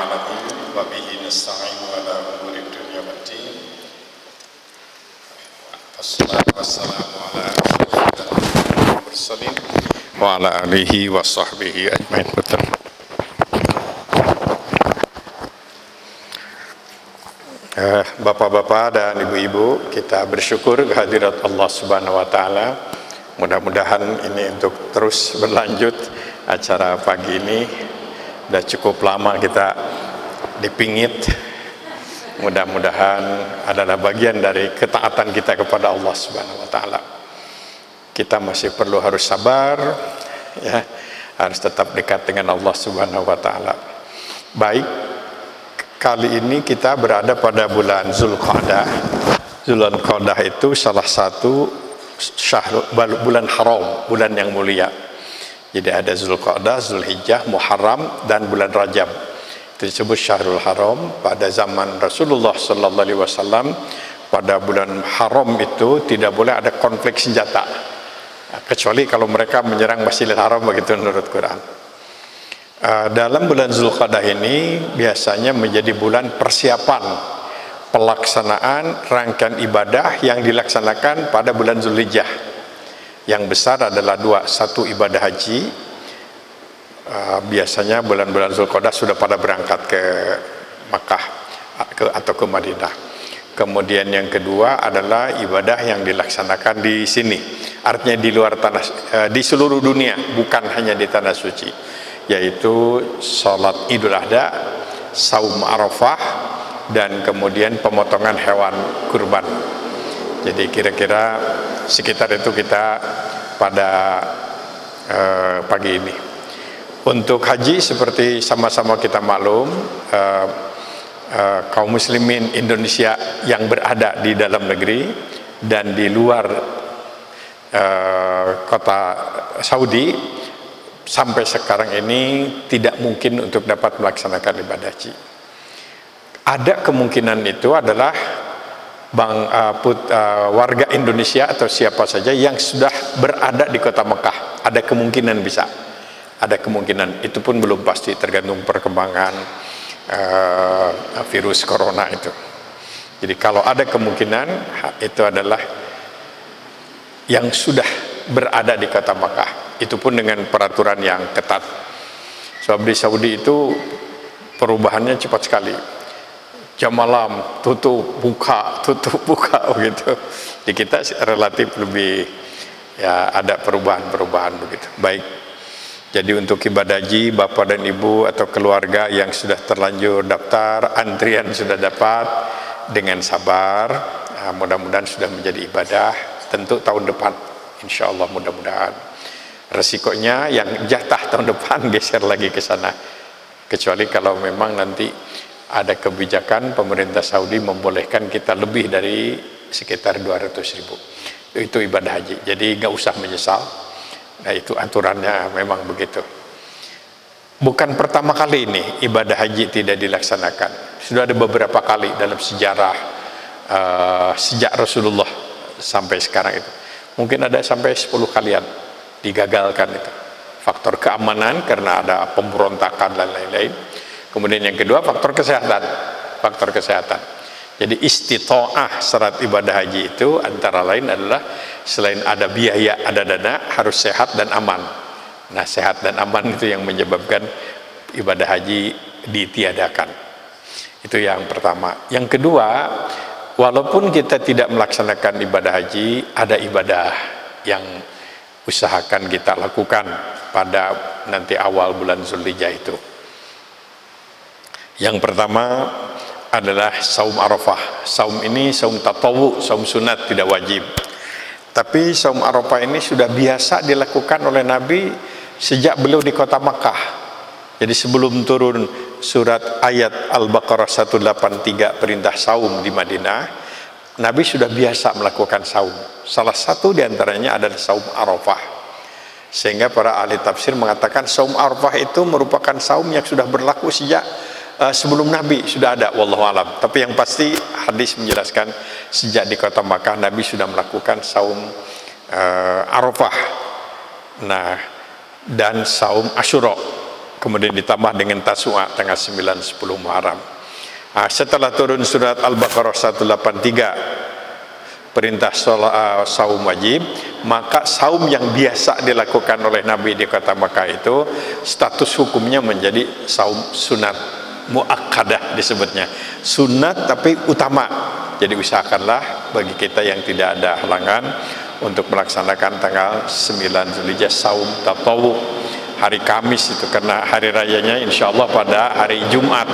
العالمين وبه نستعين على أمور الدنيا والدين والصلاة والسلام على أشرف المرسلين وعلى آله وصحبه أجمعين. Bapak-bapak dan ibu-ibu, kita bersyukur kehadirat Allah Subhanahu wa taala. Mudah-mudahan ini untuk terus berlanjut acara pagi ini. Sudah cukup lama kita dipingit. Mudah-mudahan adalah bagian dari ketaatan kita kepada Allah Subhanahu wa taala. Kita masih perlu harus sabar, ya, harus tetap dekat dengan Allah Subhanahu wa taala. Baik, kali ini kita berada pada bulan Zulqa'dah. Zulqa'dah itu salah satu bulan haram, bulan yang mulia. Jadi ada Zulqa'dah, Zulhijjah, Muharram, dan bulan Rajab. Itu disebut Syahrul Haram. Pada zaman Rasulullah sallallahu alaihi wasallam, pada bulan haram itu tidak boleh ada konflik senjata, kecuali kalau mereka menyerang Masjidil Haram, begitu menurut Quran. Dalam bulan Zulqa'dah ini biasanya menjadi bulan persiapan pelaksanaan rangkaian ibadah yang dilaksanakan pada bulan Zulhijjah. Yang besar adalah dua, satu ibadah haji. Biasanya bulan-bulan Zulqa'dah sudah pada berangkat ke Makkah atau ke Madinah. Kemudian yang kedua adalah ibadah yang dilaksanakan di sini, artinya di luar tanah, di seluruh dunia, bukan hanya di tanah suci, yaitu sholat Idul Adha, saum Arafah, dan kemudian pemotongan hewan kurban. Jadi kira-kira sekitar itu kita pada pagi ini. Untuk haji, seperti sama-sama kita maklum, kaum muslimin Indonesia yang berada di dalam negeri dan di luar kota Saudi sampai sekarang ini tidak mungkin untuk dapat melaksanakan ibadah haji. Ada kemungkinan itu adalah warga Indonesia atau siapa saja yang sudah berada di kota Mekah. Ada kemungkinan bisa, ada kemungkinan, itu pun belum pasti, tergantung perkembangan virus corona itu. Jadi kalau ada kemungkinan, itu adalah yang sudah berada di kota Makkah, itu pun dengan peraturan yang ketat. Sebab di Saudi itu perubahannya cepat sekali, jam malam tutup buka begitu. Di kita relatif lebih, ya, ada perubahan begitu. Baik, jadi untuk ibadah haji, bapak dan ibu atau keluarga yang sudah terlanjur daftar, antrian sudah dapat, dengan sabar, mudah-mudahan sudah menjadi ibadah. Tentu tahun depan, insya Allah, mudah-mudahan. Resikonya yang jatah tahun depan geser lagi ke sana, kecuali kalau memang nanti ada kebijakan pemerintah Saudi membolehkan kita lebih dari sekitar 200.000. Itu ibadah haji, jadi nggak usah menyesal. Nah, itu aturannya memang begitu. Bukan pertama kali ini ibadah haji tidak dilaksanakan. Sudah ada beberapa kali dalam sejarah sejak Rasulullah sampai sekarang itu. Mungkin ada sampai 10 kalian digagalkan itu. Faktor keamanan karena ada pemberontakan dan lain-lain. Kemudian yang kedua, faktor kesehatan. Faktor kesehatan. Jadi istita'ah syarat ibadah haji itu antara lain adalah selain ada biaya, ada dana, harus sehat dan aman. Nah, sehat dan aman itu yang menyebabkan ibadah haji ditiadakan. Itu yang pertama. Yang kedua, walaupun kita tidak melaksanakan ibadah haji, ada ibadah yang usahakan kita lakukan pada nanti awal bulan Zulhijjah itu. Yang pertama adalah saum Arafah. Saum ini saum tatawu, saum sunat, tidak wajib. Tapi saum Arafah ini sudah biasa dilakukan oleh Nabi sejak beliau di kota Makkah. Jadi sebelum turun surat ayat Al-Baqarah 183 perintah saum di Madinah, Nabi sudah biasa melakukan saum. Salah satu diantaranya adalah saum Arafah. Sehingga para ahli tafsir mengatakan saum Arafah itu merupakan saum yang sudah berlaku sejak sebelum Nabi, sudah ada, wallahu alam. Tapi yang pasti hadis menjelaskan sejak di kota Makkah Nabi sudah melakukan saum Arafah. Nah, dan saum Asyura. kemudian ditambah dengan Tasu'a tanggal 9-10 Muharram. Setelah turun surat Al-Baqarah 183 perintah saum wajib, maka saum yang biasa dilakukan oleh Nabi di kota Makkah itu status hukumnya menjadi saum sunat muakkadah, disebutnya sunat tapi utama. Jadi usahakanlah bagi kita yang tidak ada halangan untuk melaksanakan tanggal 9 Zulhijjah saum tatawu hari Kamis itu, karena hari rayanya insya Allah pada hari Jumat.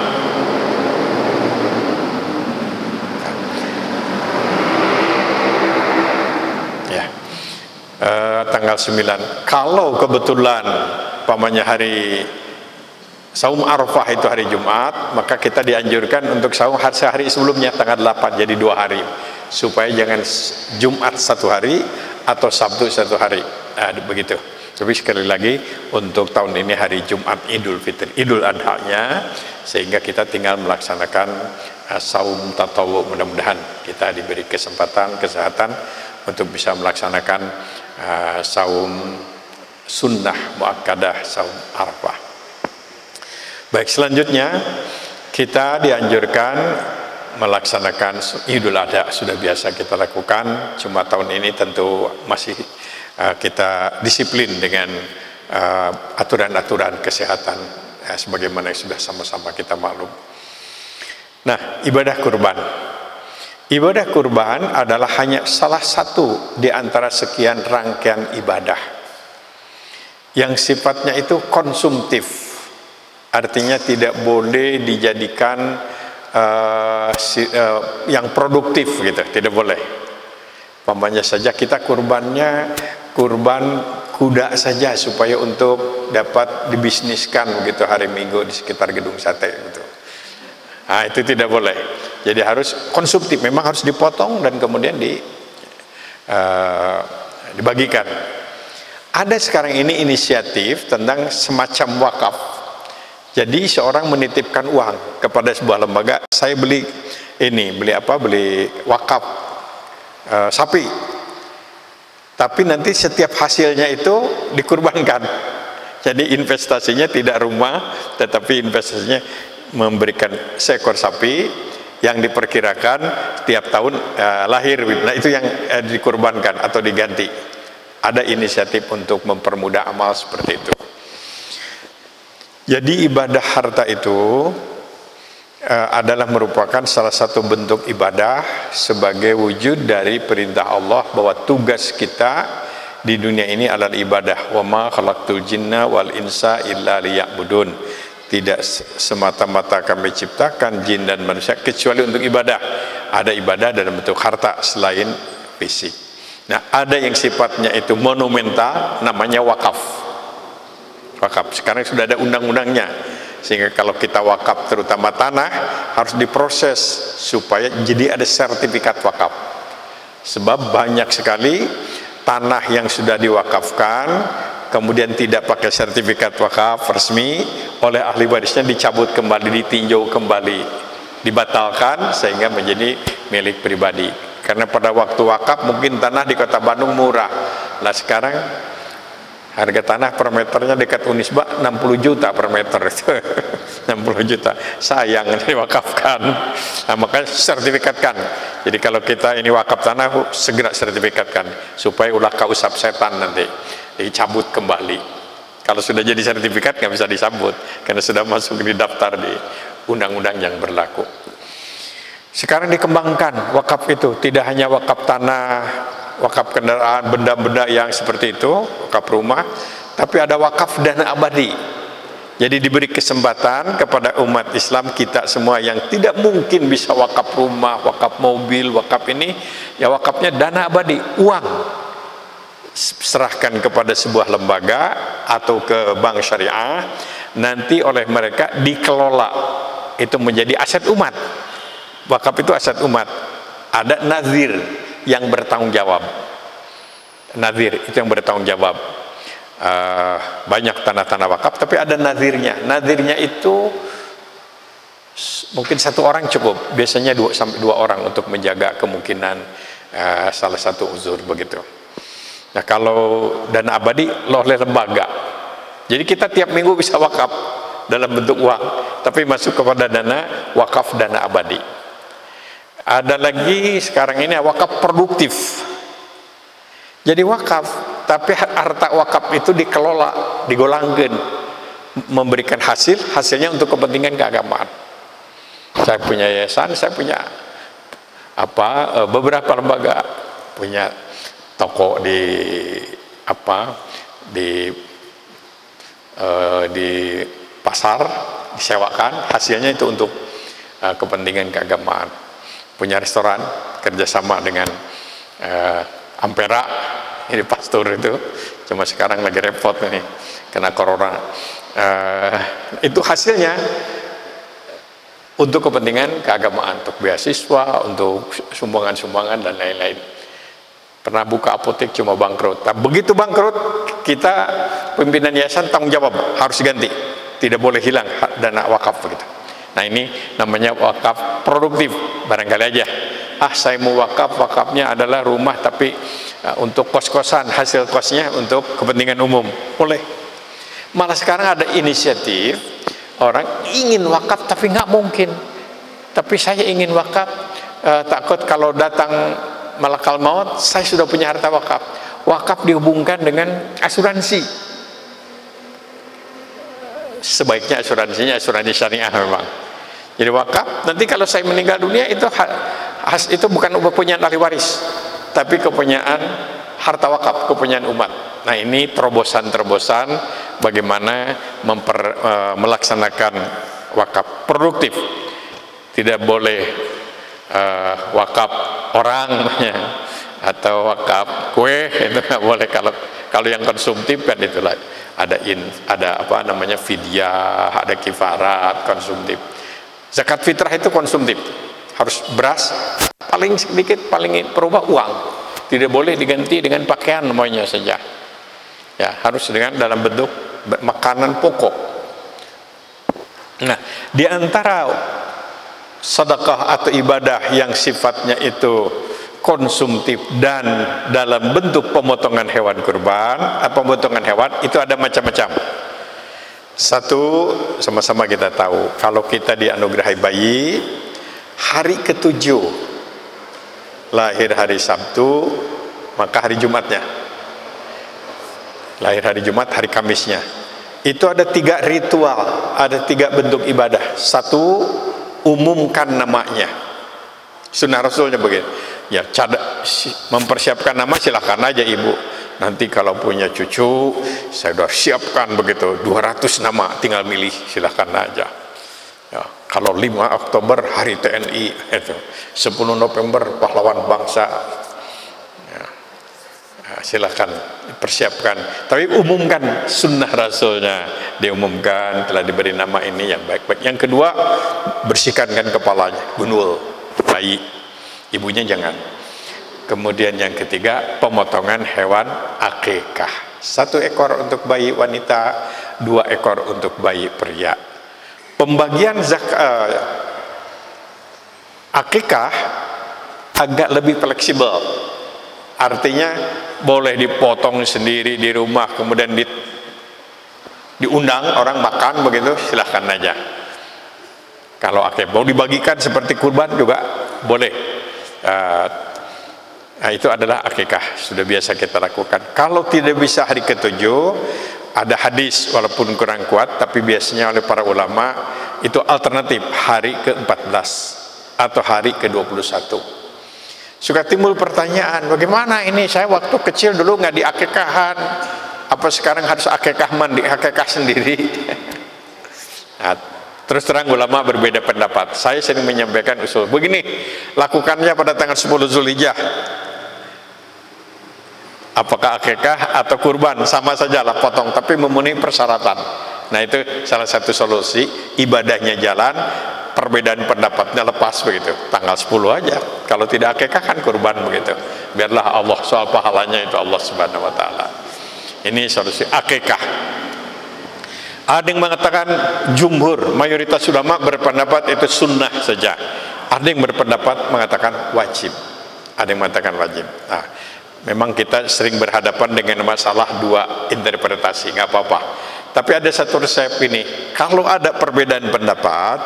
Tanggal 9. Kalau kebetulan pamannya hari saum Arafah itu hari Jumat, maka kita dianjurkan untuk saum sehari sebelumnya tanggal 8, jadi 2 hari, supaya jangan Jumat 1 hari atau Sabtu 1 hari. Begitu. Tapi sekali lagi untuk tahun ini hari Jumat Idul Fitri, Idul Adha-nya, sehingga kita tinggal melaksanakan saum tatawu. Mudah-mudahan kita diberi kesempatan, kesehatan untuk bisa melaksanakan saum sunnah muakkadah saum Arafah. Baik, selanjutnya kita dianjurkan melaksanakan Idul Adha. Sudah biasa kita lakukan, cuma tahun ini tentu masih kita disiplin dengan aturan-aturan kesehatan sebagaimana yang sudah sama-sama kita maklum. Nah, ibadah kurban. Ibadah kurban adalah hanya salah satu di antara sekian rangkaian ibadah yang sifatnya itu konsumtif, artinya tidak boleh dijadikan yang produktif gitu, tidak boleh. Pamannya saja kita kurban kuda saja supaya untuk dapat dibisniskan begitu hari Minggu di sekitar gedung sate gitu. Itu tidak boleh. Jadi harus konsumtif, memang harus dipotong dan kemudian dibagikan. Ada sekarang ini inisiatif tentang semacam wakaf. Jadi seorang menitipkan uang kepada sebuah lembaga, saya beli wakaf sapi. Tapi nanti setiap hasilnya itu dikurbankan. Jadi investasinya tidak rumah, tetapi investasinya memberikan seekor sapi yang diperkirakan setiap tahun lahir. Nah, itu yang dikurbankan atau diganti. Ada inisiatif untuk mempermudah amal seperti itu. Jadi ibadah harta itu adalah merupakan salah satu bentuk ibadah sebagai wujud dari perintah Allah bahwa tugas kita di dunia ini adalah ibadah. Wa ma khalaqtul jinna wal insa illa liya'budun. Tidak semata-mata kami ciptakan jin dan manusia kecuali untuk ibadah. Ada ibadah dalam bentuk harta selain fisik. Nah, ada yang sifatnya itu monumental, namanya wakaf. Wakaf sekarang sudah ada undang-undangnya, sehingga kalau kita wakaf terutama tanah harus diproses supaya jadi ada sertifikat wakaf. Sebab banyak sekali tanah yang sudah diwakafkan kemudian tidak pakai sertifikat wakaf resmi, oleh ahli warisnya dicabut kembali, ditinjau kembali, dibatalkan sehingga menjadi milik pribadi. Karena pada waktu wakaf mungkin tanah di kota Bandung murah. Nah, sekarang harga tanah per meternya dekat Unisba 60 juta per meter itu. 60 juta. Sayang diwakafkan. Nah, makanya sertifikatkan. Jadi kalau kita ini wakaf tanah segera sertifikatkan supaya ulah kausap setan nanti. Dicabut kembali. Kalau sudah jadi sertifikat nggak bisa disambut karena sudah masuk di daftar di undang-undang yang berlaku. Sekarang dikembangkan wakaf itu tidak hanya wakaf tanah, wakaf kendaraan, benda-benda yang seperti itu, wakaf rumah, tapi ada wakaf dana abadi. Jadi diberi kesempatan kepada umat Islam kita semua yang tidak mungkin bisa wakaf rumah, wakaf mobil, wakaf ini, ya wakafnya dana abadi, uang. Serahkan kepada sebuah lembaga atau ke bank syariah, nanti oleh mereka dikelola, itu menjadi aset umat. Wakaf itu aset umat. Ada nazir yang bertanggung jawab. Nazir itu yang bertanggung jawab. Banyak tanah-tanah wakaf, tapi ada nazirnya. Nazirnya itu mungkin satu orang cukup, biasanya 2 sampai 2 orang untuk menjaga kemungkinan salah satu uzur begitu. Nah, kalau dana abadi oleh lembaga, Jadi kita tiap minggu bisa wakaf dalam bentuk uang, tapi masuk kepada dana wakaf, dana abadi. Ada lagi sekarang ini wakaf produktif. Jadi wakaf, tapi harta wakaf itu dikelola, digolangkan, memberikan hasilnya untuk kepentingan keagamaan. Saya punya yayasan, saya punya beberapa lembaga, punya toko di pasar, disewakan, hasilnya itu untuk kepentingan keagamaan. Punya restoran, kerjasama dengan Ampera, ini pastor itu, cuma sekarang lagi repot nih kena corona. Itu hasilnya untuk kepentingan keagamaan, untuk beasiswa, untuk sumbangan-sumbangan dan lain-lain. Pernah buka apotek cuma bangkrut. Nah, begitu bangkrut, kita pimpinan yayasan tanggung jawab, harus ganti, tidak boleh hilang dana wakaf begitu. Nah, ini namanya wakaf produktif. Barangkali aja, saya mau wakafnya adalah rumah, tapi untuk kos-kosan, hasil kosnya untuk kepentingan umum, boleh. Malah sekarang ada inisiatif, orang ingin wakaf tapi nggak mungkin. Tapi saya ingin wakaf, takut kalau datang malakal maut, saya sudah punya harta wakaf. Wakaf dihubungkan dengan asuransi. Sebaiknya asuransinya asuransi syariah memang. Jadi wakaf, nanti kalau saya meninggal dunia itu bukan kepunyaan ahli waris, tapi kepunyaan harta wakaf, kepunyaan umat. Nah, ini terobosan-terobosan bagaimana melaksanakan wakaf produktif. Tidak boleh wakaf orang atau wakaf kue, itu nggak boleh. Kalau yang konsumtif kan itulah ada fidyah, ada kifarat, konsumtif. Zakat fitrah itu konsumtif, harus beras, paling sedikit, paling perubah uang, tidak boleh diganti dengan pakaian namanya saja. Ya, harus dalam bentuk makanan pokok. Nah, di antara sedekah atau ibadah yang sifatnya itu konsumtif dan dalam bentuk pemotongan hewan kurban atau pemotongan hewan, itu ada macam-macam. Satu, sama-sama kita tahu, kalau kita dianugerahi bayi, hari ke-7 lahir hari Sabtu, maka hari Jumatnya, lahir hari Jumat, hari Kamisnya, itu ada 3 ritual, ada 3 bentuk ibadah. Satu, umumkan namanya, sunnah Rasulnya begitu ya. Mempersiapkan nama silahkan aja ibu, nanti kalau punya cucu saya sudah siapkan begitu 200 nama, tinggal milih, silahkan aja ya. Kalau 5 Oktober hari TNI, itu 10 November pahlawan bangsa ya. Silahkan persiapkan, tapi umumkan sunnah Rasulnya, diumumkan telah diberi nama ini yang baik-baik. Yang kedua, bersihkan kepalanya, gunul bayi, ibunya jangan. Kemudian yang ketiga, pemotongan hewan akikah, 1 ekor untuk bayi wanita, 2 ekor untuk bayi pria. Pembagian akikah agak lebih fleksibel, artinya boleh dipotong sendiri di rumah, kemudian diundang orang makan begitu, silahkan aja. Kalau akikah mau dibagikan seperti kurban juga boleh. Nah, itu adalah akikah, sudah biasa kita lakukan. Kalau tidak bisa hari ke-7, ada hadis walaupun kurang kuat, tapi biasanya oleh para ulama itu alternatif hari ke-14 atau hari ke-21. Suka timbul pertanyaan, bagaimana ini, saya waktu kecil dulu nggak diakikahan, apa sekarang harus akikah mandi, akikah sendiri? Nah, terus terang ulama berbeda pendapat. Saya sering menyampaikan usul begini, lakukannya pada tanggal 10 Zulhijjah. Apakah akikah atau kurban, sama saja lah, potong, tapi memenuhi persyaratan. Nah, itu salah satu solusi, ibadahnya jalan, perbedaan pendapatnya lepas begitu. Tanggal 10 aja, kalau tidak akikah kan kurban begitu. Biarlah Allah, soal pahalanya itu Allah Subhanahu wa taala. Ini solusi akikah. Ada yang mengatakan, jumhur, mayoritas ulama berpendapat itu sunnah saja. Ada yang berpendapat mengatakan wajib. Ada yang mengatakan wajib. Nah, memang kita sering berhadapan dengan masalah 2 interpretasi, nggak apa-apa. Tapi ada satu resep ini, kalau ada perbedaan pendapat,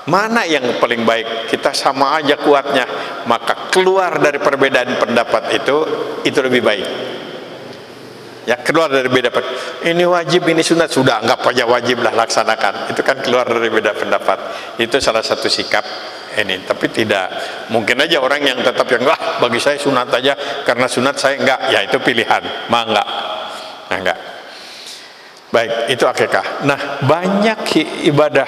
mana yang paling baik, kita sama aja kuatnya, maka keluar dari perbedaan pendapat itu lebih baik. Ya, keluar dari beda pendapat, ini wajib, ini sunat, sudah anggap aja wajib lah, laksanakan. Itu kan keluar dari beda pendapat. Itu salah satu sikap ini. Tapi tidak mungkin aja orang yang tetap yang wah bagi saya sunat aja karena sunat saya enggak, ya itu pilihan, mah enggak. Nah, enggak. Baik, itu akikah. Nah, banyak ibadah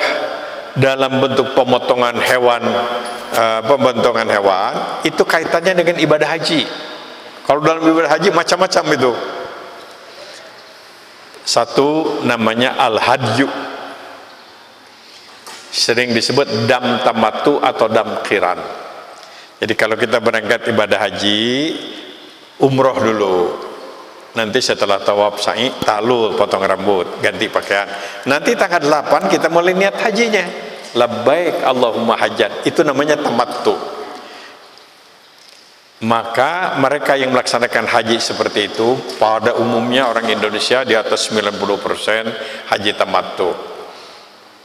dalam bentuk pemotongan hewan, pembentongan hewan itu kaitannya dengan ibadah haji. Kalau dalam ibadah haji macam-macam itu. Satu namanya al-hadyu, sering disebut dam tamattu atau dam qiran. Jadi kalau kita berangkat ibadah haji, umroh dulu, nanti setelah tawaf sa'i, tahlul, potong rambut, ganti pakaian, nanti tanggal 8 kita mulai niat hajinya, labbaik Allahumma hajjan, itu namanya tamattu. Maka mereka yang melaksanakan haji seperti itu, pada umumnya orang Indonesia di atas 90% haji tamattu.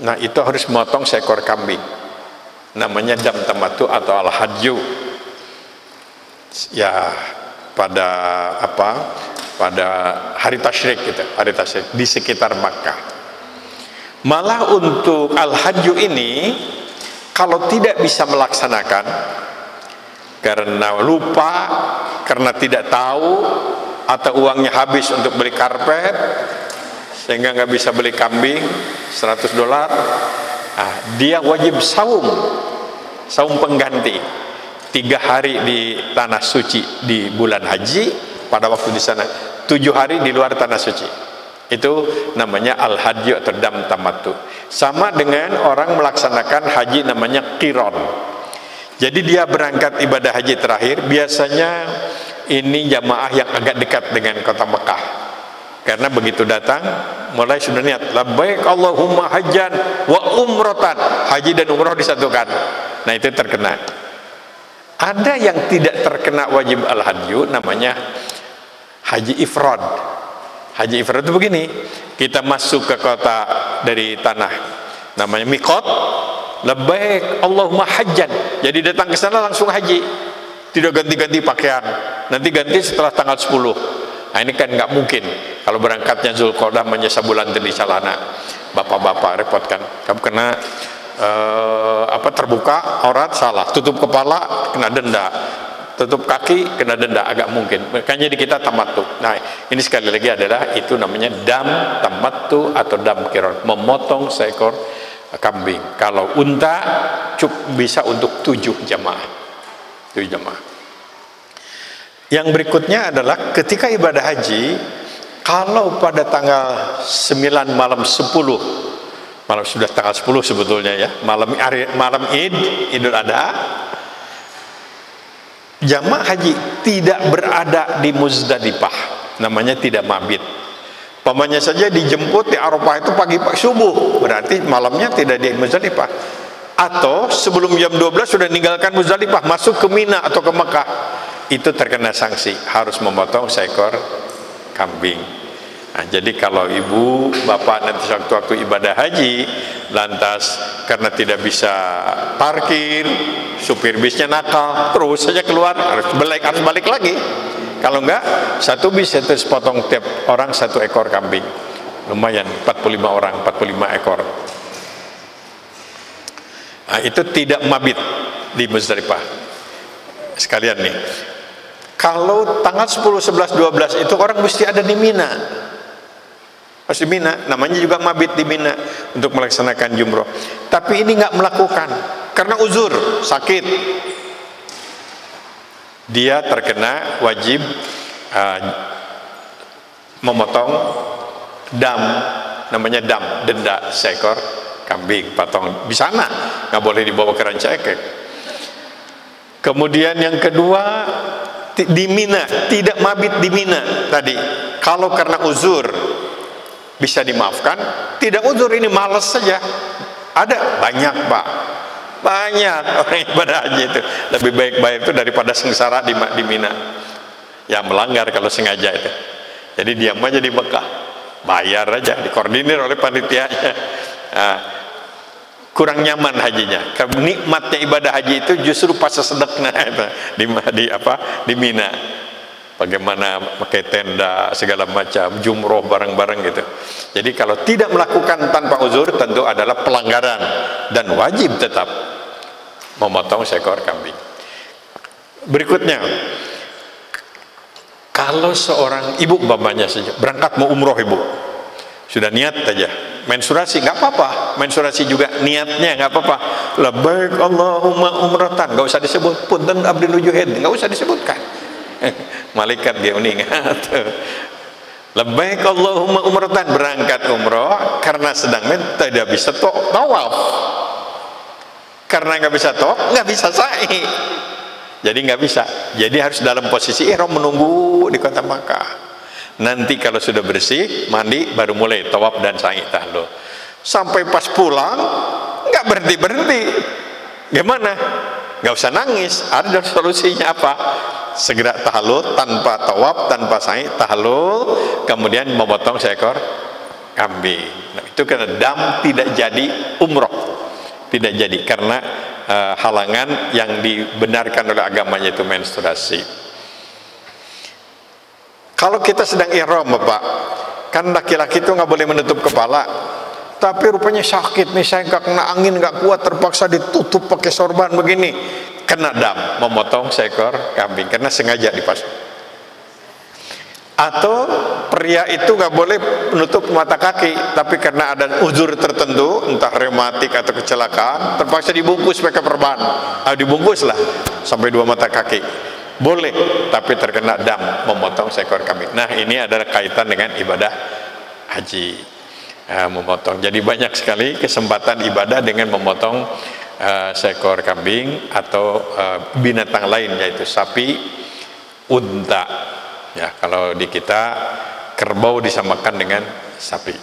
Nah, itu harus memotong seekor kambing, namanya dam tamattu atau al-hadyu. Ya, pada hari tasyrik gitu, hari tasyrik di sekitar Makkah. Malah untuk al-hadyu ini, kalau tidak bisa melaksanakan karena lupa, karena tidak tahu, atau uangnya habis untuk beli karpet sehingga nggak bisa beli kambing $100, nah, dia wajib saum pengganti 3 hari di tanah suci di bulan haji pada waktu di sana, 7 hari di luar tanah suci. Itu namanya al-hadyu atau dam tamattu. Sama dengan orang melaksanakan haji namanya qiran. Jadi dia berangkat ibadah haji terakhir, biasanya ini jamaah yang agak dekat dengan kota Mekah. Karena begitu datang, mulai sudah niat, labbaik Allahumma hajjan wa umrotan, haji dan umroh disatukan. Nah, itu terkena. Ada yang tidak terkena wajib al-hadyu, namanya haji ifrad. Haji ifrad itu begini, kita masuk ke kota dari tanah, namanya miqat, labbaik Allahumma hajjan, jadi datang ke sana langsung haji, tidak ganti-ganti pakaian, nanti ganti setelah tanggal 10. Nah, ini kan nggak mungkin. Kalau berangkatnya Zulqa'dah menyesa bulan di celana, bapak-bapak repot kan, kamu kena terbuka aurat salah, tutup kepala kena denda, tutup kaki kena denda, agak mungkin. Makanya di kita tamattu. Nah, ini sekali lagi adalah itu namanya dam tamattu atau dam qiran, memotong seekor kambing. Kalau unta bisa untuk 7 jamaah. 7 jamaah. Yang berikutnya adalah ketika ibadah haji, kalau pada tanggal 9 malam 10, malam sudah tanggal 10 sebetulnya ya, malam Idul Adha, jamaah haji tidak berada di Muzdalifah, namanya tidak mabit. Pamannya saja dijemput di Arafah itu pagi subuh, berarti malamnya tidak di Muzdalifah. Atau sebelum jam 12 sudah meninggalkan Muzdalifah, masuk ke Mina atau ke Mekah, itu terkena sanksi, harus memotong seekor kambing. Nah, jadi kalau ibu, bapak nanti waktu ibadah haji, lantas karena tidak bisa parkir, supir bisnya nakal, terus saja keluar, harus balik lagi. Kalau enggak, satu bis terus potong tiap orang 1 ekor kambing. Lumayan, 45 orang, 45 ekor. Nah, itu tidak mabit di Muzdalifah. Sekalian nih, kalau tanggal 10, 11, 12 itu orang mesti ada di Mina. Harus di Mina, namanya juga mabit di Mina untuk melaksanakan jumroh. Tapi ini nggak melakukan karena uzur, sakit. Dia terkena wajib memotong dam, namanya dam, denda seekor kambing, potong di sana, nggak boleh dibawa ke Ranca Ekek. Kemudian yang kedua, di Mina, tidak mabit di Mina tadi. Kalau karena uzur bisa dimaafkan, tidak uzur ini malas saja. Ada banyak pak, banyak orang ibadah haji itu lebih baik bayar itu daripada sengsara di Mina. Ya melanggar kalau sengaja itu. Jadi diam aja di Mekah, bayar aja, dikoordinir oleh panitianya. Nah, kurang nyaman hajinya. Nikmatnya ibadah haji itu justru pas sedekna itu di Mina. Bagaimana pakai tenda segala macam, jumroh bareng-bareng gitu. Jadi kalau tidak melakukan tanpa uzur tentu adalah pelanggaran dan wajib tetap memotong seekor kambing. Berikutnya, kalau seorang ibu umpamanya saja berangkat mau umroh, ibu sudah niat aja menstruasi, nggak apa-apa, menstruasi juga niatnya nggak apa-apa, labbaik Allahumma umratan, nggak usah disebut punten abdi nuju head, nggak usah disebutkan. Malaikat dia ingat. Labbaik Allahumma umratan, berangkat umroh karena sedang tidak bisa tawaf, karena nggak bisa tawaf nggak bisa sa'i, jadi nggak bisa, jadi harus dalam posisi ihram menunggu di kota Makkah. Nanti kalau sudah bersih mandi baru mulai tawaf dan sa'i tahlul. Sampai pas pulang nggak berhenti, gimana? Nggak usah nangis, ada solusinya apa? Segera tahlul tanpa tawaf, tanpa sa'i, tahlul, kemudian memotong seekor kambing. Nah, itu karena dam tidak jadi umroh, tidak jadi karena halangan yang dibenarkan oleh agamanya itu menstruasi. Kalau kita sedang ihram, Bapak, kan laki-laki itu nggak boleh menutup kepala, tapi rupanya sakit, misalnya kena angin nggak kuat, terpaksa ditutup pakai sorban begini, kena dam, memotong seekor kambing karena sengaja dipasang. Atau pria itu nggak boleh menutup mata kaki, tapi karena ada uzur tertentu, entah reumatik atau kecelakaan, terpaksa dibungkus pakai perban, dibungkuslah sampai 2 mata kaki. Boleh, tapi terkena dam, memotong seekor kambing. Nah, ini adalah kaitan dengan ibadah haji, memotong. Jadi banyak sekali kesempatan ibadah dengan memotong seekor kambing atau binatang lain, yaitu sapi, unta. Ya, kalau di kita kerbau disamakan dengan sapi.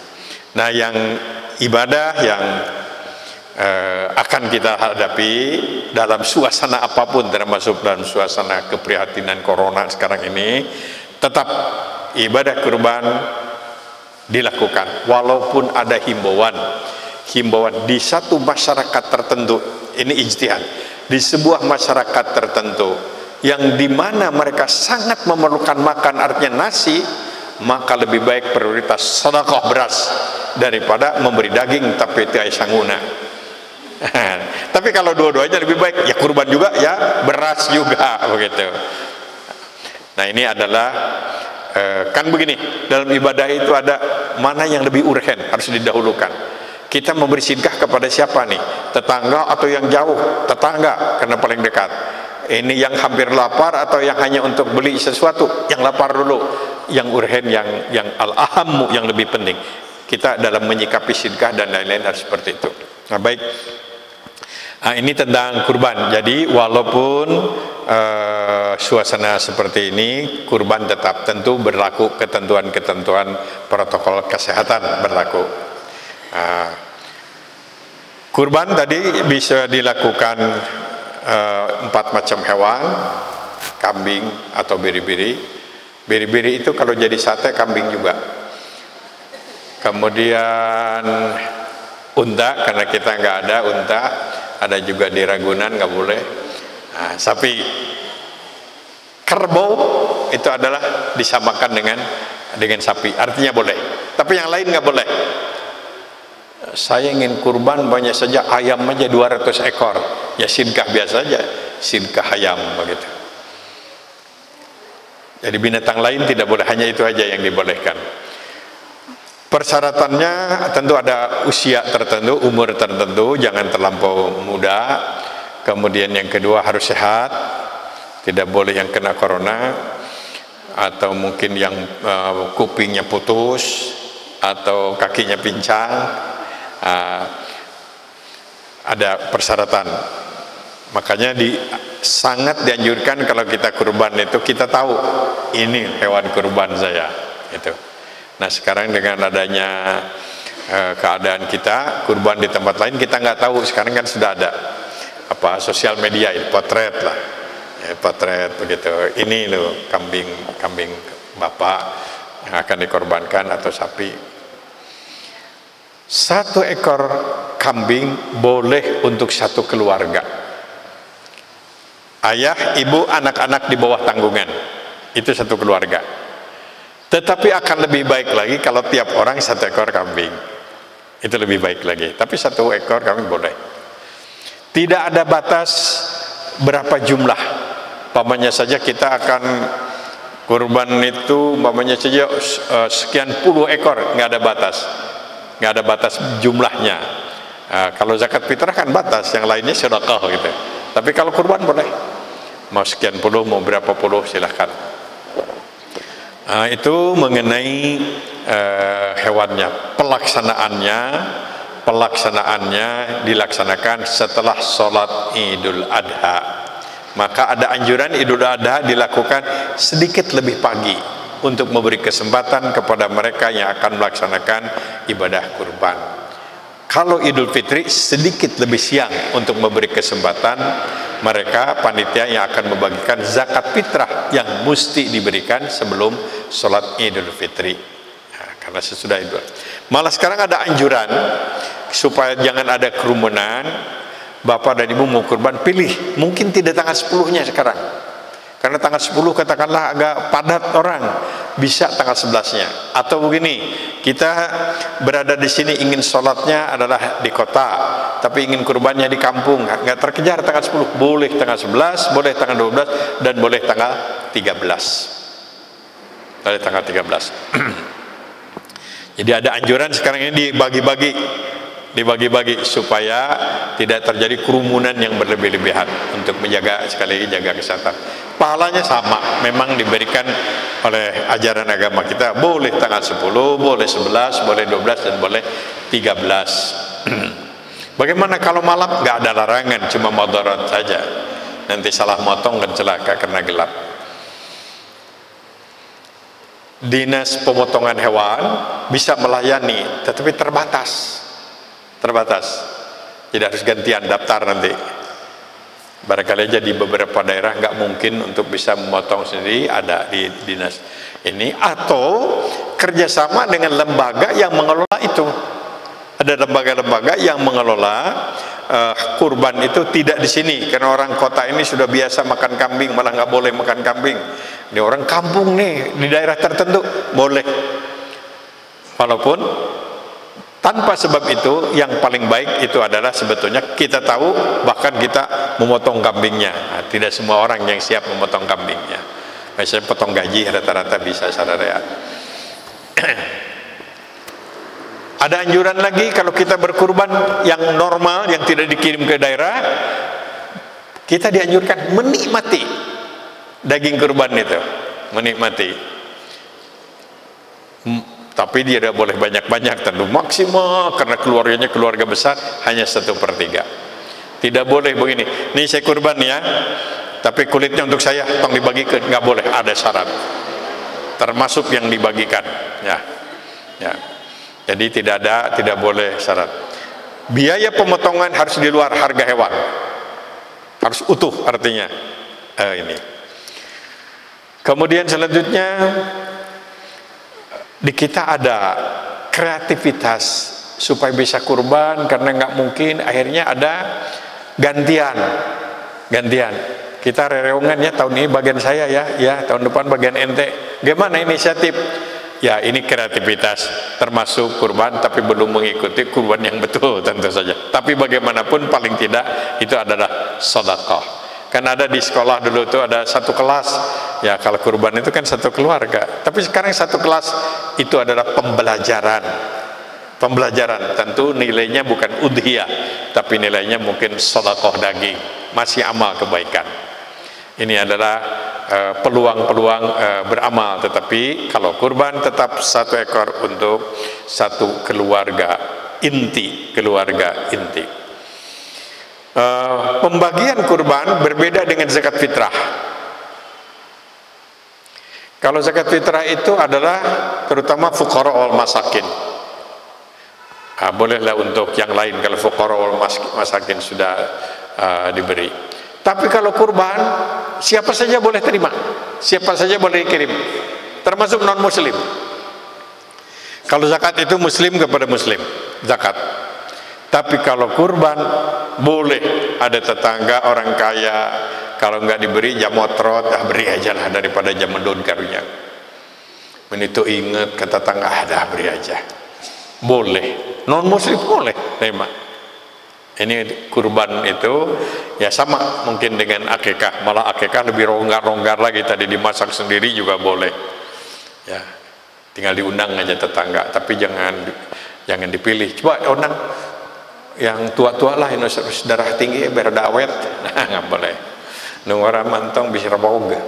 Nah, yang ibadah yang akan kita hadapi dalam suasana apapun, termasuk dalam suasana keprihatinan corona sekarang ini, tetap ibadah kurban dilakukan walaupun ada himbauan di satu masyarakat tertentu. Ini ijtihad, di sebuah masyarakat tertentu yang dimana mereka sangat memerlukan makan, artinya nasi, maka lebih baik prioritas sedekah beras daripada memberi daging tapi itu sangguna. Tapi kalau dua-duanya lebih baik, ya kurban juga, ya beras juga, begitu. Nah, ini adalah kan begini, dalam ibadah itu ada mana yang lebih urgen, harus didahulukan. Kita memberi sedekah kepada siapa nih? Tetangga atau yang jauh? Tetangga, karena paling dekat. Ini yang hampir lapar atau yang hanya untuk beli sesuatu? Yang lapar dulu, yang urgen, yang al-ahammu, yang lebih penting. Kita dalam menyikapi sedekah dan lain-lain harus seperti itu. Nah, baik. Nah, ini tentang kurban. Jadi walaupun suasana seperti ini, kurban tetap tentu berlaku ketentuan-ketentuan protokol kesehatan berlaku. Kurban tadi bisa dilakukan 4 macam hewan, kambing atau biri-biri. Biri-biri itu kalau jadi sate, kambing juga. Kemudian unta, karena kita nggak ada unta, ada juga di Ragunan, nggak boleh. Nah, sapi. Kerbau itu adalah disamakan dengan sapi, artinya boleh, tapi yang lain nggak boleh. Saya ingin kurban banyak saja, ayam aja 200 ekor, ya sedekah biasa aja, sedekah ayam begitu. Jadi binatang lain tidak boleh, hanya itu aja yang dibolehkan. Persyaratannya tentu ada usia tertentu, umur tertentu, jangan terlampau muda. Kemudian yang kedua harus sehat, tidak boleh yang kena corona, atau mungkin yang kupingnya putus atau kakinya pincang. Ada persyaratan. Makanya sangat dianjurkan kalau kita kurban itu kita tahu ini hewan kurban saya, gitu. Nah, sekarang dengan adanya keadaan kita kurban di tempat lain, kita nggak tahu. Sekarang kan sudah ada sosial media, potret lah, ya, potret begitu. Ini loh kambing bapak yang akan dikorbankan atau sapi. 1 ekor kambing boleh untuk 1 keluarga. Ayah, ibu, anak-anak di bawah tanggungan. Itu 1 keluarga. Tetapi akan lebih baik lagi kalau tiap orang 1 ekor kambing. Itu lebih baik lagi. Tapi 1 ekor kambing boleh. Tidak ada batas berapa jumlah. Umpamanya saja kita akan kurban itu, umpamanya saja sekian puluh ekor, nggak ada batas. Nggak ada batas jumlahnya. Kalau zakat fitrah kan batas, yang lainnya sedekah gitu. Tapi kalau kurban boleh, mau sekian puluh, mau berapa puluh, silahkan. Itu mengenai hewannya. Pelaksanaannya dilaksanakan setelah sholat Idul Adha. Maka ada anjuran Idul Adha dilakukan sedikit lebih pagi untuk memberi kesempatan kepada mereka yang akan melaksanakan ibadah kurban. Kalau Idul Fitri sedikit lebih siang untuk memberi kesempatan mereka panitia yang akan membagikan zakat fitrah yang mesti diberikan sebelum sholat Idul Fitri. Karena sesudah itu, malah sekarang ada anjuran supaya jangan ada kerumunan. Bapak dan ibu mau kurban, pilih mungkin tidak tanggal 10-nya sekarang, karena tanggal 10 katakanlah agak padat orang, bisa tanggal 11-nya. Atau begini, kita berada di sini ingin sholatnya adalah di kota, tapi ingin kurbannya di kampung, nggak terkejar tanggal 10, boleh tanggal 11, boleh tanggal 12, dan boleh tanggal 13. Boleh tanggal 13. Jadi ada anjuran sekarang ini dibagi-bagi supaya tidak terjadi kerumunan yang berlebih-lebihan, untuk menjaga, sekali lagi jaga kesehatan. Pahalanya sama, memang diberikan oleh ajaran agama kita, boleh tanggal 10, boleh 11, boleh 12, dan boleh 13. Bagaimana kalau malam? Nggak ada larangan, cuma mudarat saja, nanti salah motong dan celaka karena gelap. Dinas pemotongan hewan bisa melayani, tetapi terbatas, tidak harus gantian daftar nanti. Barangkali aja di beberapa daerah nggak mungkin untuk bisa memotong sendiri, ada di dinas ini, atau kerjasama dengan lembaga yang mengelola itu. Ada lembaga-lembaga yang mengelola kurban itu tidak di sini, karena orang kota ini sudah biasa makan kambing, malah nggak boleh makan kambing. Ini orang kampung nih, di daerah tertentu boleh. Walaupun tanpa sebab itu, yang paling baik itu adalah sebetulnya kita tahu, bahkan kita memotong kambingnya. Tidak semua orang yang siap memotong kambingnya. Misalnya potong gaji rata-rata bisa, saudara ya. Ada anjuran lagi, kalau kita berkurban yang normal, yang tidak dikirim ke daerah, kita dianjurkan menikmati daging kurban itu, menikmati. Tapi dia tidak boleh banyak-banyak, tentu maksimal, karena keluarganya keluarga besar, hanya 1/3. Tidak boleh begini, nih saya kurban ya, tapi kulitnya untuk saya, tolong dibagikan, nggak boleh, ada syarat, termasuk yang dibagikan, ya. Jadi tidak boleh syarat. Biaya pemotongan harus di luar harga hewan, harus utuh artinya. Ini. Kemudian selanjutnya, di kita ada kreativitas supaya bisa kurban, karena nggak mungkin, akhirnya ada gantian. Kita rereungan ya, tahun ini bagian saya ya tahun depan bagian ente. Gimana inisiatif? Ya, ini kreativitas, termasuk kurban, tapi belum mengikuti kurban yang betul tentu saja. Tapi bagaimanapun paling tidak itu adalah sedekah. Kan ada di sekolah dulu itu ada satu kelas, ya kalau kurban itu kan satu keluarga. Tapi sekarang satu kelas itu adalah pembelajaran. Tentu nilainya bukan udhiyah, tapi nilainya mungkin sedekah daging, masih amal kebaikan. Ini adalah peluang-peluang beramal. Tetapi kalau kurban tetap 1 ekor untuk 1 keluarga inti. Pembagian kurban berbeda dengan zakat fitrah. Kalau zakat fitrah itu adalah terutama fuqara wal masakin. Bolehlah untuk yang lain kalau fuqara wal masakin sudah diberi. Tapi kalau kurban, siapa saja boleh terima, siapa saja boleh kirim, termasuk non muslim. Kalau zakat itu muslim kepada muslim, zakat. Tapi kalau kurban boleh, ada tetangga orang kaya, kalau nggak diberi jamotrot, beri aja lah daripada jamendon karunya. Menito ingat kata tetangga, ada beri aja. Boleh, non muslim boleh terima. Ini kurban itu ya sama mungkin dengan akikah, malah akikah lebih ronggar-ronggar lagi, tadi dimasak sendiri juga boleh. Ya, tinggal diundang aja tetangga, tapi jangan dipilih. Coba undang yang tua-tua lah, yang darah tinggi biar ada awet. Nah, nggak boleh. Nungora mantong bisa boga.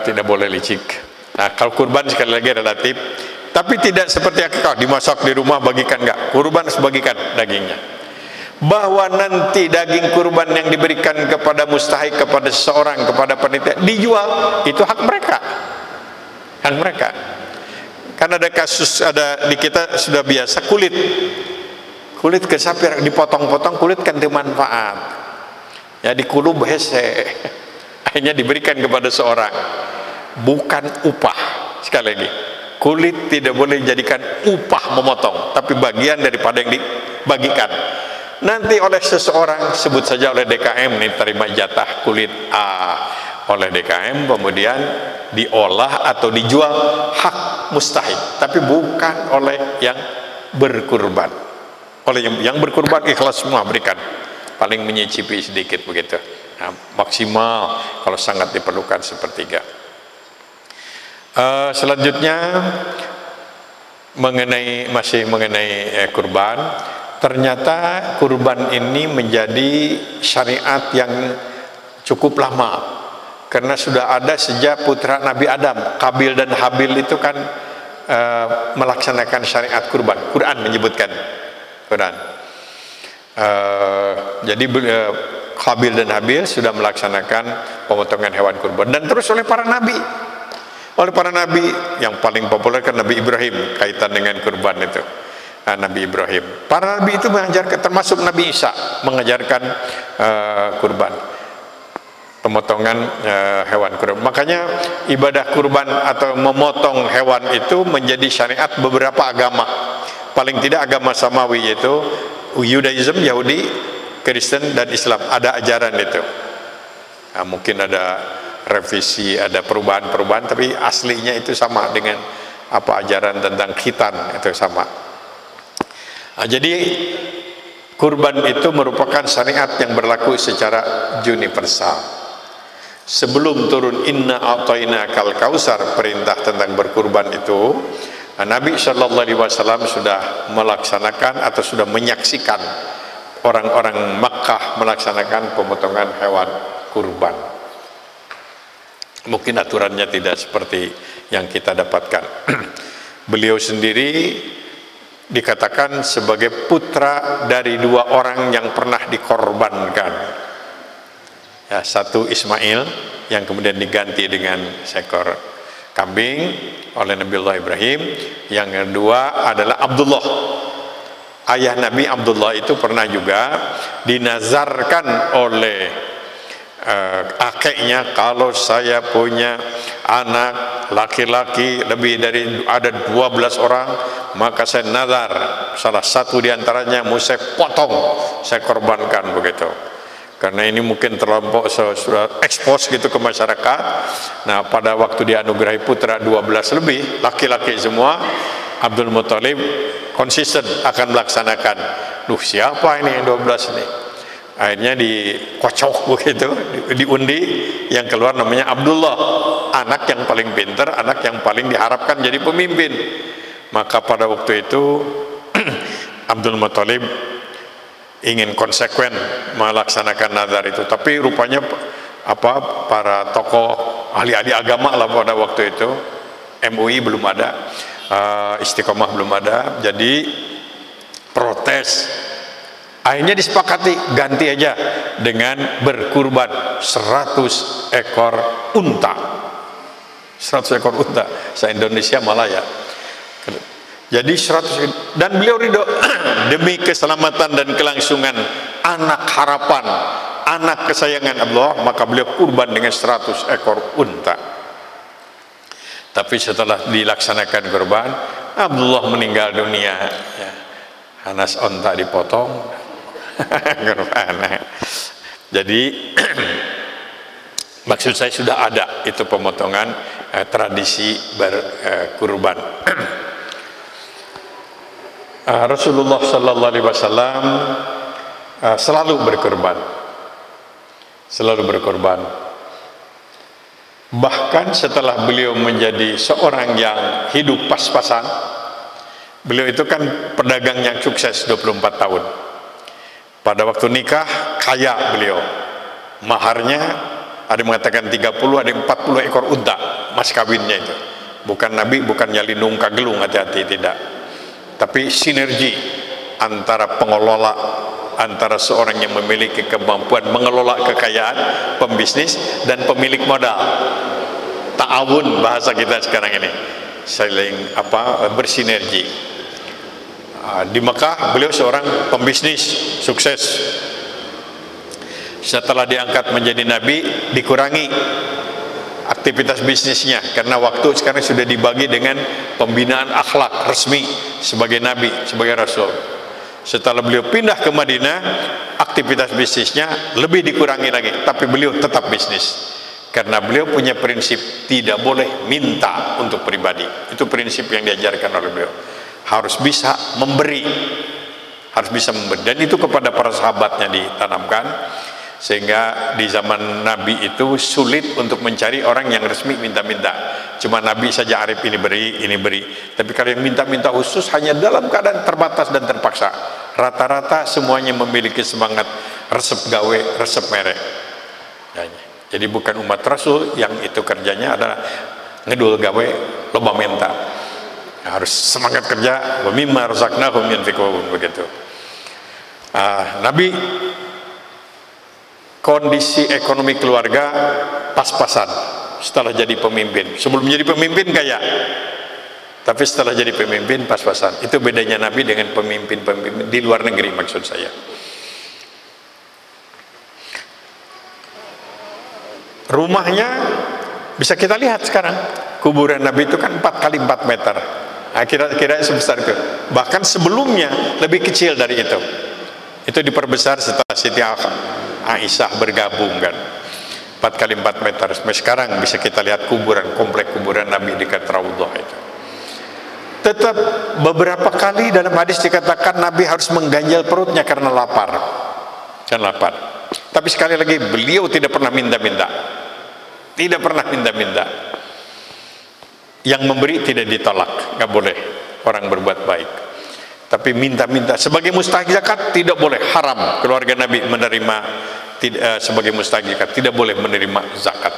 Tidak boleh licik. Nah, kalau kurban sekali lagi relatif, tapi tidak seperti akikah dimasak di rumah bagikan, enggak. Kurban harus bagikan dagingnya. Bahwa nanti daging kurban yang diberikan kepada mustahik, kepada seseorang, kepada panitia dijual, itu hak mereka. Hak mereka. Karena ada kasus, ada di kita sudah biasa kulit ke sapi dipotong-potong, kulit kan bermanfaat. Ya dikulub hese. Akhirnya diberikan kepada seorang, bukan upah. Sekali lagi, kulit tidak boleh dijadikan upah memotong, tapi bagian daripada yang dibagikan. Nanti oleh seseorang, sebut saja oleh DKM nih, terima jatah kulit A oleh DKM, kemudian diolah atau dijual, hak mustahik, tapi bukan oleh yang berkurban. Oleh yang berkurban ikhlas semua berikan, paling menyicipi sedikit begitu. Nah, maksimal kalau sangat diperlukan sepertiga. Selanjutnya masih mengenai kurban. Ternyata kurban ini menjadi syariat yang cukup lama, karena sudah ada sejak putra Nabi Adam, Kabil dan Habil itu kan melaksanakan syariat kurban. Quran menyebutkan, Quran. Jadi Kabil dan Habil sudah melaksanakan pemotongan hewan kurban, dan terus oleh para nabi. Oleh para nabi yang paling populer kan Nabi Ibrahim, kaitan dengan kurban itu. Nabi Ibrahim, para nabi itu mengajarkan, termasuk Nabi Isa mengajarkan kurban, pemotongan hewan kurban. Makanya ibadah kurban atau memotong hewan itu menjadi syariat beberapa agama, paling tidak agama samawi, yaitu Yudaism, Yahudi, Kristen, dan Islam. Ada ajaran itu. Nah, mungkin ada revisi, ada perubahan-perubahan, tapi aslinya itu sama dengan apa ajaran tentang khitan, itu sama. Nah, jadi kurban itu merupakan syariat yang berlaku secara universal. Sebelum turun inna a'tainakal kausar, perintah tentang berkurban itu, Nabi SAW sudah melaksanakan atau sudah menyaksikan orang-orang Makkah melaksanakan pemotongan hewan kurban. Mungkin aturannya tidak seperti yang kita dapatkan. Beliau sendiri dikatakan sebagai putra dari dua orang yang pernah dikorbankan. Ya, satu Ismail yang kemudian diganti dengan seekor kambing oleh Nabiullah Ibrahim. Yang kedua adalah Abdullah. Ayah Nabi Abdullah itu pernah juga dinazarkan oleh kakeknya, kalau saya punya anak laki-laki lebih dari ada 12 orang, maka saya nazar salah satu diantaranya mau saya potong, saya korbankan begitu. Karena ini mungkin terlampau sudah ekspos gitu ke masyarakat. Nah, pada waktu dianugerahi putra 12 lebih, laki-laki semua, Abdul Muthalib konsisten akan melaksanakan. Siapa ini yang 12 ini? Akhirnya dikocok begitu, diundi, yang keluar namanya Abdullah, anak yang paling pintar, anak yang paling diharapkan jadi pemimpin. Maka pada waktu itu Abdul Muthalib ingin konsekuen melaksanakan nazar itu, tapi rupanya para tokoh ahli-ahli agama lah pada waktu itu, MUI belum ada, Istiqomah belum ada, jadi protes. Akhirnya disepakati ganti aja dengan berkurban 100 ekor unta. 100 ekor unta, se-Indonesia malah ya. Jadi 100, dan beliau ridho demi keselamatan dan kelangsungan anak harapan, anak kesayangan Allah, maka beliau kurban dengan 100 ekor unta. Tapi setelah dilaksanakan kurban, Abdullah meninggal dunia, ya. Anas onta dipotong. Jadi maksud saya sudah ada itu pemotongan tradisi berkurban. Rasulullah Sallallahu Alaihi Wasallam selalu berkurban, selalu berkurban. Bahkan setelah beliau menjadi seorang yang hidup pas-pasan, beliau itu kan pedagang yang sukses 24 tahun. Pada waktu nikah kaya beliau, maharnya ada yang mengatakan 30, ada yang 40 ekor unta mas kawinnya itu. Bukan Nabi, bukan nyalinung kagelung, hati-hati, tidak. Tapi sinergi antara pengelola, antara seorang yang memiliki kemampuan mengelola kekayaan, pembisnis, dan pemilik modal. Ta'awun bahasa kita sekarang ini, saling bersinergi. Di Mekah beliau seorang pembisnis sukses. Setelah diangkat menjadi nabi, dikurangi aktivitas bisnisnya karena waktu sekarang sudah dibagi dengan pembinaan akhlak resmi sebagai nabi, sebagai rasul. Setelah beliau pindah ke Madinah, aktivitas bisnisnya lebih dikurangi lagi, tapi beliau tetap bisnis karena beliau punya prinsip tidak boleh minta untuk pribadi. Itu prinsip yang diajarkan oleh beliau. Harus bisa memberi, harus bisa memberi, dan itu kepada para sahabatnya ditanamkan, sehingga di zaman Nabi itu sulit untuk mencari orang yang resmi minta-minta. Cuma Nabi saja arif, ini beri, ini beri. Tapi kalau yang minta-minta khusus hanya dalam keadaan terbatas dan terpaksa. Rata-rata semuanya memiliki semangat resep gawe, resep merek. Jadi bukan umat Rasul yang itu kerjanya adalah ngedul gawe, loba minta. Harus semangat kerja, wa mimma razaqnahum yunfiqun, begitu. Nabi kondisi ekonomi keluarga pas-pasan setelah jadi pemimpin. Sebelum jadi pemimpin kaya, tapi setelah jadi pemimpin pas-pasan. Itu bedanya Nabi dengan pemimpin-pemimpin di luar negeri, maksud saya. Rumahnya bisa kita lihat sekarang. Kuburan Nabi itu kan 4 kali 4 meter. Kira-kira sebesar itu. Bahkan sebelumnya lebih kecil dari itu. Itu diperbesar setelah Siti Aisyah bergabung kan. 4 kali 4 meter. Sampai sekarang bisa kita lihat kuburan, komplek kuburan Nabi dekat Raudhah itu. Tetap beberapa kali dalam hadis dikatakan Nabi harus mengganjal perutnya karena lapar. Kan lapar. Tapi sekali lagi beliau tidak pernah minta-minta. Tidak pernah minta-minta. Yang memberi tidak ditolak, nggak boleh orang berbuat baik. Tapi minta-minta sebagai mustahik zakat tidak boleh, haram keluarga Nabi menerima sebagai mustahik zakat, tidak boleh menerima zakat.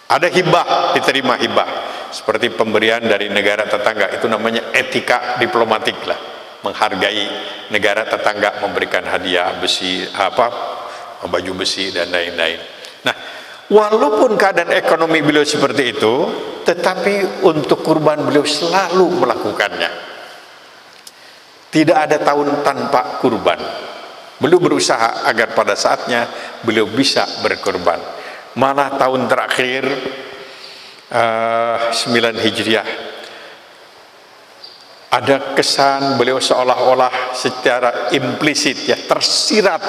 Ada hibah, diterima hibah seperti pemberian dari negara tetangga, itu namanya etika diplomatik lah, menghargai negara tetangga, memberikan hadiah besi, baju besi dan lain-lain. Nah, walaupun keadaan ekonomi beliau seperti itu, tetapi untuk kurban beliau selalu melakukannya. Tidak ada tahun tanpa kurban. Beliau berusaha agar pada saatnya beliau bisa berkurban. Malah tahun terakhir 9 Hijriah ada kesan beliau seolah-olah secara implisit ya tersirat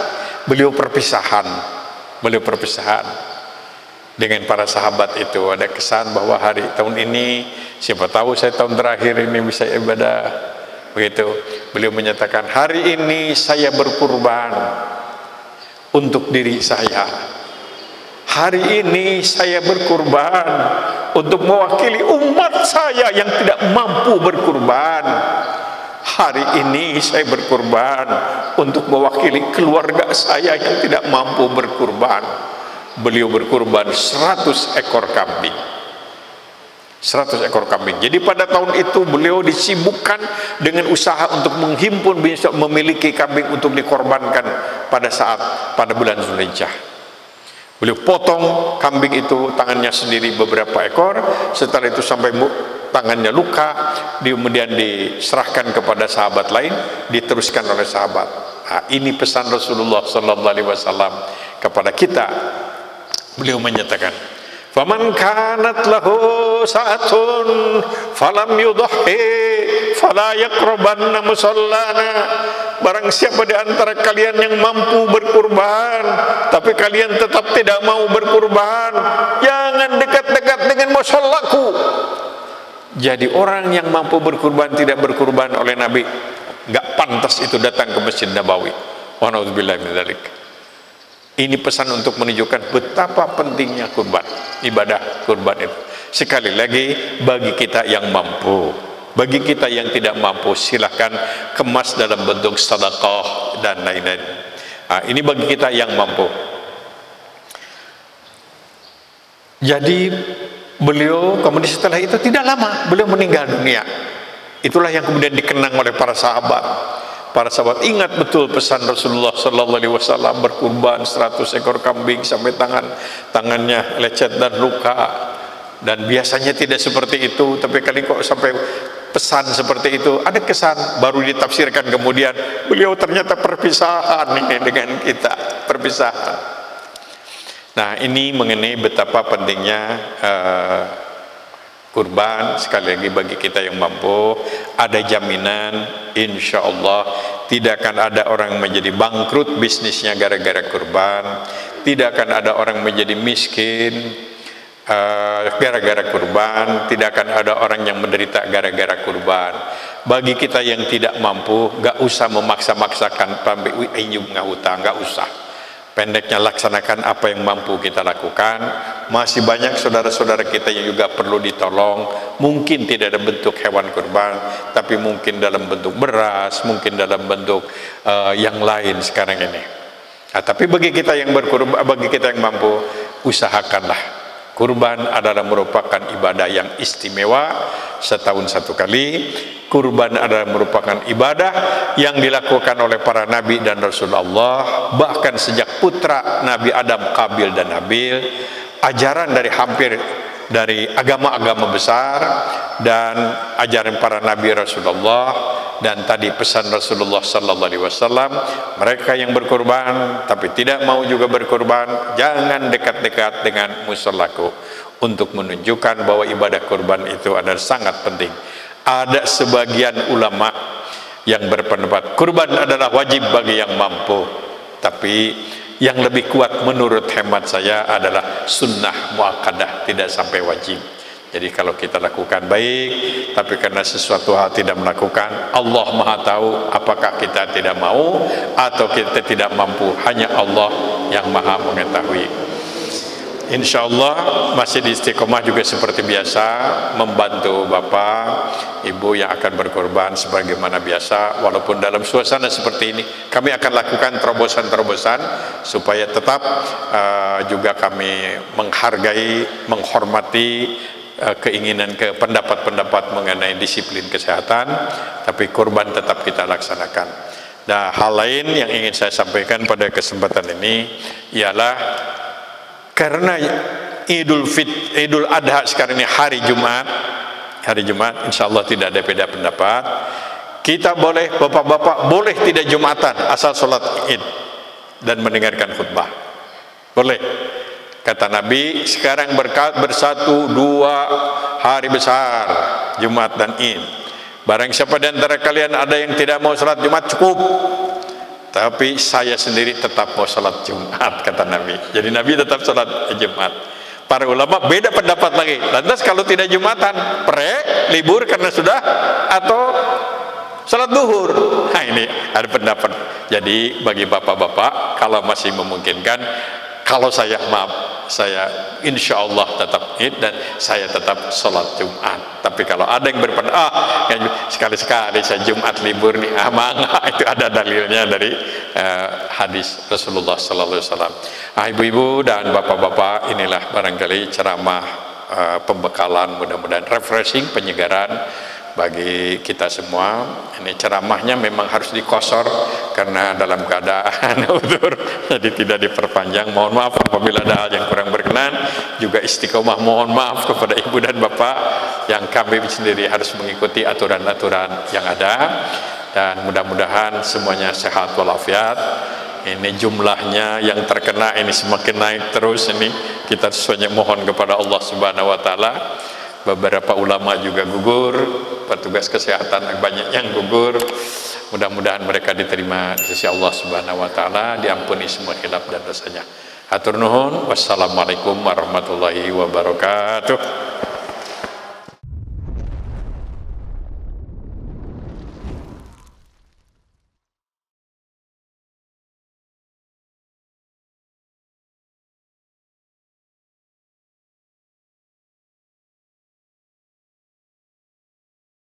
beliau perpisahan dengan para sahabat itu. Ada kesan bahwa hari tahun ini, siapa tahu saya tahun terakhir ini bisa ibadah, begitu. Beliau menyatakan, hari ini saya berkurban untuk diri saya, hari ini saya berkurban untuk mewakili umat saya yang tidak mampu berkurban, hari ini saya berkurban untuk mewakili keluarga saya yang tidak mampu berkurban. Beliau berkurban 100 ekor kambing. 100 ekor kambing. Jadi pada tahun itu beliau disibukkan dengan usaha untuk menghimpun, bisa memiliki kambing untuk dikorbankan pada bulan Zulhijjah. Beliau potong kambing itu tangannya sendiri beberapa ekor. Setelah itu sampai tangannya luka, kemudian diserahkan kepada sahabat lain, diteruskan oleh sahabat. Nah, ini pesan Rasulullah Sallallahu Alaihi Wasallam kepada kita. Beliau menyatakan, faman kanat lahu minkum sa'atun falam yudhi fala yaqrabanna musallana. Barang siapa di antara kalian yang mampu berkurban tapi kalian tetap tidak mau berkurban, jangan dekat-dekat dengan musallaku. Jadi orang yang mampu berkurban tidak berkurban oleh Nabi, enggak pantas itu datang ke Masjid Nabawi. Wa na'udzubillahi min dzalik. Ini pesan untuk menunjukkan betapa pentingnya kurban, ibadah kurban itu. Sekali lagi, bagi kita yang mampu, bagi kita yang tidak mampu, silahkan kemas dalam bentuk sedekah dan lain-lain. Nah, ini bagi kita yang mampu. Jadi beliau kemudian setelah itu tidak lama beliau meninggal dunia. Itulah yang kemudian dikenang oleh para sahabat. Para sahabat ingat betul pesan Rasulullah sallallahu alaihi wasallam, berkurban 100 ekor kambing sampai tangannya lecet dan luka. Dan biasanya tidak seperti itu, tapi kali kok sampai pesan seperti itu, ada kesan baru ditafsirkan kemudian beliau ternyata perpisahan ini dengan kita, perpisahan. Nah, ini mengenai betapa pentingnya kurban. Sekali lagi bagi kita yang mampu, ada jaminan insya Allah tidak akan ada orang menjadi bangkrut bisnisnya gara-gara kurban, tidak akan ada orang menjadi miskin gara-gara kurban, tidak akan ada orang yang menderita gara-gara kurban. Bagi kita yang tidak mampu, gak usah memaksa-maksakan pambi inyub ngahutang, gak usah. Pendeknya laksanakan apa yang mampu kita lakukan. Masih banyak saudara-saudara kita yang juga perlu ditolong. Mungkin tidak dalam bentuk hewan kurban, tapi mungkin dalam bentuk beras, mungkin dalam bentuk yang lain sekarang ini. Nah, tapi bagi kita yang berkurban, bagi kita yang mampu, usahakanlah. Kurban adalah merupakan ibadah yang istimewa, setahun satu kali. Kurban adalah merupakan ibadah yang dilakukan oleh para nabi dan Rasulullah, bahkan sejak putra Nabi Adam, Qabil dan Habil. Ajaran dari hampir dari agama-agama besar dan ajaran para nabi Rasulullah, dan tadi pesan Rasulullah sallallahu alaihi wasallam, mereka yang berkurban tapi tidak mau juga berkurban, jangan dekat-dekat dengan musallaku, untuk menunjukkan bahwa ibadah kurban itu adalah sangat penting. Ada sebagian ulama yang berpendapat kurban adalah wajib bagi yang mampu, tapi yang lebih kuat menurut hemat saya adalah sunnah muakkadah, tidak sampai wajib. Jadi kalau kita lakukan baik, tapi karena sesuatu hal tidak melakukan, Allah Maha tahu apakah kita tidak mau atau kita tidak mampu, hanya Allah yang Maha mengetahui. Insya Allah Masjid Istiqomah juga seperti biasa membantu Bapak Ibu yang akan berkorban sebagaimana biasa. Walaupun dalam suasana seperti ini, kami akan lakukan terobosan-terobosan supaya tetap juga kami menghargai, menghormati keinginan ke pendapat-pendapat mengenai disiplin kesehatan, tapi kurban tetap kita laksanakan. Nah, hal lain yang ingin saya sampaikan pada kesempatan ini ialah karena Idul Adha sekarang ini hari Jumat, insya Allah tidak ada beda pendapat. Kita boleh, bapak-bapak boleh tidak Jumatan asal sholat Id dan mendengarkan khutbah, boleh. Kata Nabi, sekarang bersatu dua hari besar, Jumat dan Id. Barang siapa di antara kalian ada yang tidak mau sholat Jumat, cukup, tapi saya sendiri tetap mau sholat Jumat, kata Nabi. Jadi Nabi tetap sholat Jumat. Para ulama beda pendapat lagi. Lantas kalau tidak Jumatan, libur karena sudah, atau sholat duhur. Nah, ini ada pendapat. Jadi bagi bapak-bapak, kalau masih memungkinkan, kalau saya insya Allah tetap Id dan saya tetap sholat Jumat. Tapi kalau ada yang berpendapat, sekali-sekali saya Jumat libur nih, mangga, itu ada dalilnya dari hadis Rasulullah sallallahu alaihi wasallam. Ibu-ibu dan bapak-bapak, inilah barangkali ceramah pembekalan, mudah-mudahan refreshing, penyegaran bagi kita semua. Ini ceramahnya memang harus dikosor karena dalam keadaan udzur, jadi tidak diperpanjang. Mohon maaf apabila ada hal yang kurang berkenan. Juga Istiqomah mohon maaf kepada ibu dan bapak yang kami sendiri harus mengikuti aturan-aturan yang ada, dan mudah-mudahan semuanya sehat walafiat. Ini jumlahnya yang terkena ini semakin naik terus, ini kita semuanya mohon kepada Allah Subhanahu wa taala beberapa ulama juga gugur, petugas kesehatan banyak yang gugur. Mudah-mudahan mereka diterima di sisi Allah Subhanahu wa taala, diampuni semua khilaf dan dosanya. Hatur nuhun, wassalamualaikum warahmatullahi wabarakatuh.